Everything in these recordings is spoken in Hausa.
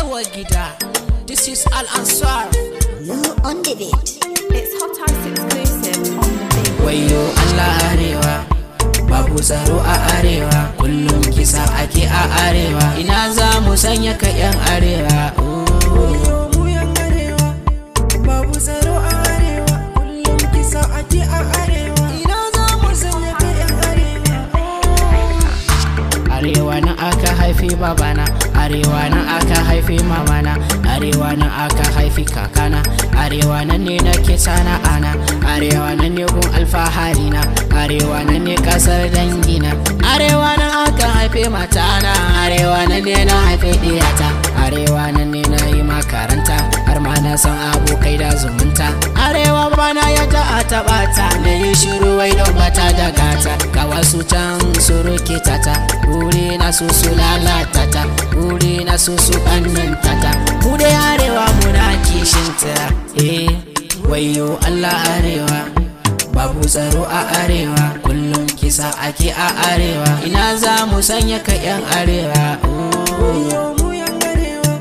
Yawa gida, this is Al Ansar. Low on the beat. It's Hot Ice exclusive on the beat. Wayo Allah arewa, babu tsaro a arewa, kullum kisa ake a arewa. Ina za mu sanya ka yan arewa. Wayo mu yan arewa, babu tsaro a arewa, kullum kisa ake a arewa. Ina za mu sanya ka yan arewa. Arewa na aka haifi babana, arewa na aka haifi mamana, arewa na aka haifi kakana, arewa nan ne nake sana'ana, arewa nan ne gun alfahari na, arewa nan ne kasar dangina, arewa nan aka haife matana, arewa nan ne na haife diyata, arewa nan ne na yi makaranta, har ma na san abokai da zumunta, arewa bana yadda a taɓa ta, na yi shiru wai don bata da gata, ga wasu can su rikita ta, buri na su lalata ta, buri na su ɓannanta ta, mu dai arewa muna kishinta. Wayo Allah arewa, babu tsaro a arewa, kullum kisa ake a arewa. Ina za mu sanya ka yan arewa. Wayo mu yan arewa,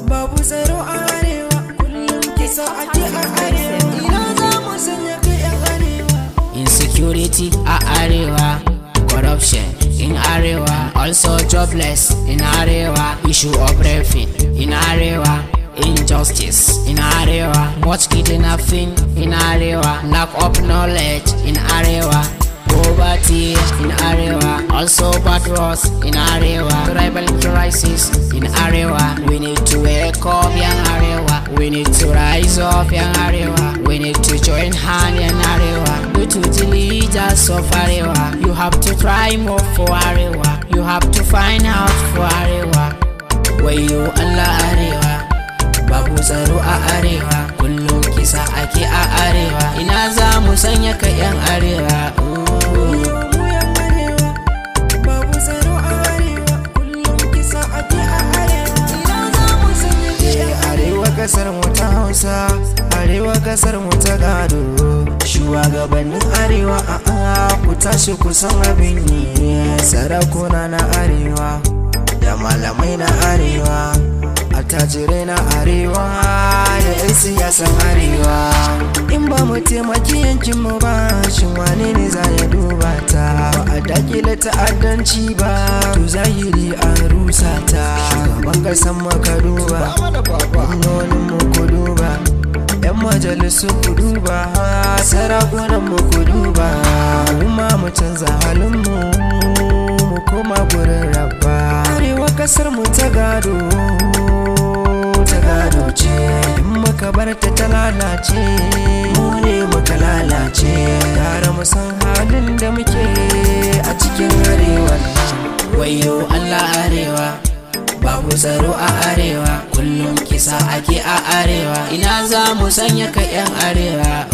babu tsaro a arewa, kullum kisa ake a arewa. Ina za mu sanya ka yan arewa. Insecurity a arewa, corruption in arewa, also jobless in arewa, issue of raping in arewa, injustice in arewa, much kidnapping in arewa, lack of knowledge in arewa, poverty in arewa, also bad roads in arewa, tribal crisis in arewa. We need to wake up young arewa, we need to rise up young arewa, we need to join hand in arewa, we to the leaders of arewa. You have to try more for arewa, you have to find out for arewa. Wayo Allah arewa, babu tsaro a arewa, kullum kisa ake a arewa. Ina za mu sanya ka yan arewa. Mu yan arewa, babu tsaro a arewa, kullum kisa ake a arewa. Ina za mu sanya ka yan arewa kasar mu ta Hausa, arewa kasar mu ta gado. Shugabannin arewa ku tashi ku san abin yi, sarakuna na arewa da malamai na arewa, attajirai na arewa da 'yan siyasan arewa. In ba mu taimaki yankinmu ba, shin wane ne za ya duba ta? Ba a dakile ta'addanci ba, to zahiri an rusa ta. Shugaban kasan maka duba, gwamnonin mu ku duba, 'yan majalisu ku duba, sarakunan mu ku duba. Kuma mu canza halin mu koma gurin rabba. Arewa kasar mu ta gado ce, in muka bar ta lalace, mu ne muka lalace. Gara mu san halin da muke a cikin arewa. Wayo Allah arewa, babu tsaro a arewa, kullum kisa ake a arewa. Ina za mu sanya ka yan arewa.